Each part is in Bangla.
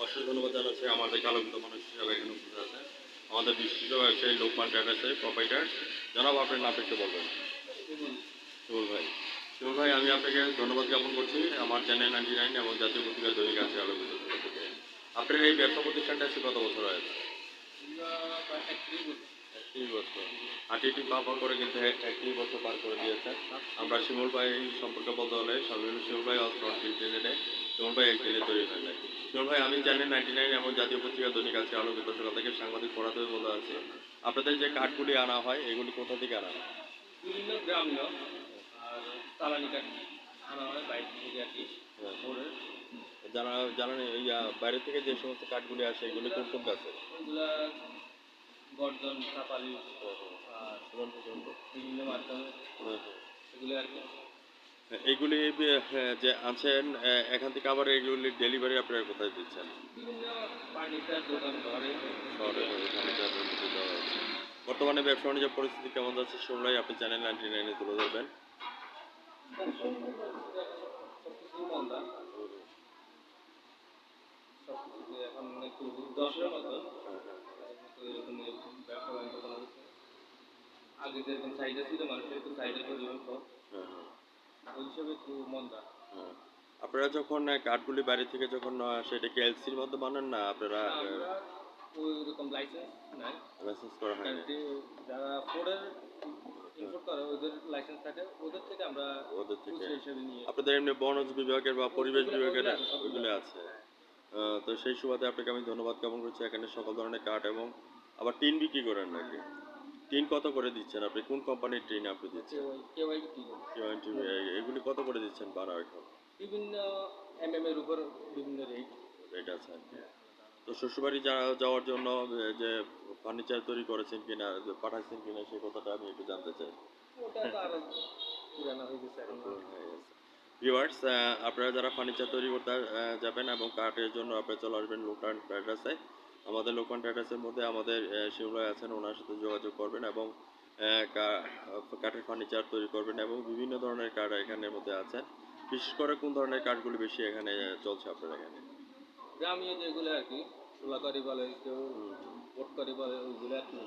অশেষ ধন্যবাদ জানাচ্ছি আমাদের আলোকিত মানুষ হিসাবে এখানে উপস্থিত আছেন আমাদের বিশিষ্ট ব্যবসায়ী লোকমান ট্রেডার্সের প্রোপাইটার। জনাব, আপনার নামটা একটু বলবেন। শিমুল ভাই। শিমুল ভাই, আমি আপনাকে ধন্যবাদ জ্ঞাপন করছি আমার চ্যানেল 99 এবং জাতীয় পত্রিকা দৈনিক আছে আলোকিত থেকে। আপনার এই ব্যবসা প্রতিষ্ঠানটা আছে কত বছর হয়েছে? 30 বছর। হাঁটিটি পা পা করে কিন্তু 30 বছর পার করে দিয়েছেন। আমরা শিমুল ভাই সম্পর্কে বলতে হলে সর্বনিম্ন শিমুল ভাই অস্ত্র কিনতে শিমুল ভাই একদিনে তৈরি হয় নাই। শিমুল ভাই, আমি চ্যানেল 99 এবং জাতীয় পত্রিকা দৈনিক আছে আলোকিত সকাল থেকে সাংবাদিক পড়াতে বলে আছে। আপনাদের যে কাঠগুলি আনা হয় এগুলি কোথা থেকে আনা হয়? বিভিন্ন গ্রামীণ আর চালানি কাঠ আনা হয় বাইরে থেকে আর কি। জানান বাইরে থেকে যে সমস্ত কাঠগুলি আসে এগুলি কোন কোন গাছের? এগুলা গর্জন, চাপালি আর বিভিন্ন মাধ্যমে এগুলো আর কি। এইগুলি যে আনছেন এখান থেকে আবার এগুলি ডেলিভারি আপনারা কোথায় দিচ্ছেন? বিভিন্ন ফার্নিচার দোকান ঘরে শহরে ফার্নিচার দেওয়া হচ্ছে। বর্তমানে ব্যবসা বাণিজ্য পরিস্থিতি কেমন যাচ্ছে সেগুলোই আপনি চ্যানেল 99 তুলে ধরবেন। সবকিছুই মন্দা, সবকিছুতে এখন একটু দশের মতো এরকম ব্যবসা বাণিজ্য করা হচ্ছে। আগে যেরকম চাহিদা ছিল মানুষের একটু চাহিদা পরিমাণ কম, ওই হিসাবে একটু মন্দা। আপনারা যখন কাঠগুলি বাইরে থেকে যখন সেটা কি এলসির মধ্যে বানান না আপনারা? ওই রকম লাইসেন্স নাই, লাইসেন্স করা হয় না। যারা ফোর্ডের ইম্পোর্ট করে ওদের লাইসেন্স থাকে, ওদের থেকে আমরা ওদের থেকে হিসেবে নিয়ে। আপনাদের এমনি বনজ বিভাগের বা পরিবেশ বিভাগের ওইগুলো আছে। তো সেই সুবাদে আপনাকে আমি ধন্যবাদ জ্ঞাপন করছি। এখানে সকল ধরনের কাঠ এবং আবার টিন বিক্রি করেন নাকি? টিন কত করে দিচ্ছেন আপনি? কোন কোম্পানির টিন আপনি দিচ্ছেন? এগুলি কত করে দিচ্ছেন ভাড়া এখন? বিভিন্ন এর উপর বিভিন্ন রেট আছে আর কি। তো শ্বশুরবাড়ি যাওয়ার জন্য যে ফার্নিচার তৈরি করেছেন কিনা, পাঠাচ্ছেন কিনা সেই কথাটা আমি একটু জানতে চাই। ওটা তো আরো পুরানো হয়ে গেছে এখন। ভিউয়ার্স, আপনারা যারা ফার্নিচার তৈরি করতে যাবেন এবং কাঠের জন্য আপনারা চলে আসবেন লোকমান ট্রেডার্সে। আমাদের লোকমান ট্রেডার্সের মধ্যে আমাদের শিমুল ভাই আছেন, ওনার সাথে যোগাযোগ করবেন এবং কাঠের ফার্নিচার তৈরি করবেন এবং বিভিন্ন ধরনের কাঠ এখানের মধ্যে আছে। বিশেষ করে কোন ধরনের কাঠগুলি বেশি এখানে চলছে আপনার এখানে? গ্রামীয় যেগুলো আর কি, সোলাকারি বলে, কেউ পটকারি বলে, ওইগুলো আর কি।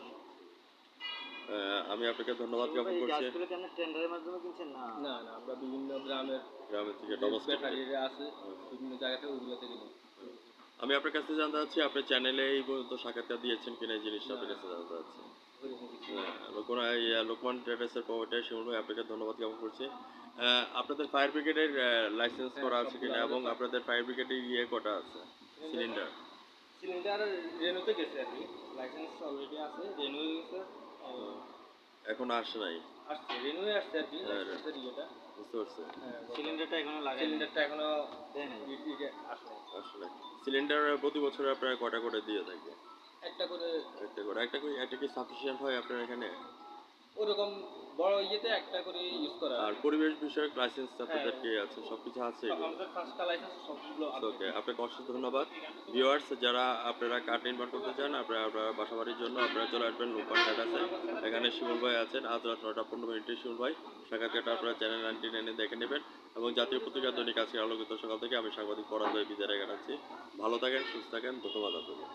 আমি আপনাকে ধন্যবাদ জ্ঞাপন করছি। টেন্ডারের মাধ্যমে কিনছেন? না না না, আমরা বিভিন্ন গ্রামের থেকে ডোমেস্টিক আছে বিভিন্ন জায়গাতে ওইগুলো থেকে নিই। আমি আপনার কাছে জানতে চাচ্ছি আপনার চ্যানেলে এই পর্যন্ত সাক্ষাৎকার দিয়েছেন কিনা এই জিনিসটা আপনার কাছে জানতে চাচ্ছি। লোকমান ট্রেডার্সের প্রোভাইডার শিমুল ভাই, আপনাকে ধন্যবাদ জ্ঞাপন করছি। আপনাদের ফায়ার ব্রিগেডের লাইসেন্স করা আছে কিনা এবং আপনাদের ফায়ার ব্রিগেডের কটা আছে সিলিন্ডার? সিলিন্ডার রেনুতে গেছে আর কি, লাইসেন্স অলরেডি আছে, রেনু গেছে, এখন আসে নাই। আসছে রেনুয়ে আসছে আর কি লাইসেন্সের ইয়েটা। বুঝতে পারছি। সিলিন্ডারটা এখনো লাগাই, সিলিন্ডারটা এখনো আসলে সিলিন্ডার প্রতি বছর আপনারা কটা করে দিয়ে থাকে? একটা করে। একটা কি সাফিসিয়েন্ট হয় আপনার এখানে? ওরকম বড় ইয়েতে একটা করে ইউজ করা। আর পরিবেশ বিষয়ক লাইসেন্স আপনাদের কি আছে? সবকিছু আছে? আমাদের 5টা লাইসেন্স সবগুলো আছে। ওকে, আপনাকে অশেষ ধন্যবাদ। ভিউয়ার্স, যারা আপনারা কাঠ নির্মাণ করতে চান আপনারা বাসাবাড়ির জন্য আপনারা চলে আসবেন লোকমান ট্রেডার্সে। এখানে শিমুল ভাই আছেন। আজ রাত 9:15 শিমুল ভাই সাক্ষাৎকারটা আপনারা চ্যানেল 99 দেখে নেবেন এবং জাতীয় পত্রিকা দৈনিক আজকে আলোকিত সকাল থেকে আমি সাংবাদিক পরাজয় বিদায় জানাচ্ছি। ভালো থাকেন, সুস্থ থাকেন, ধন্যবাদ আপনাদের।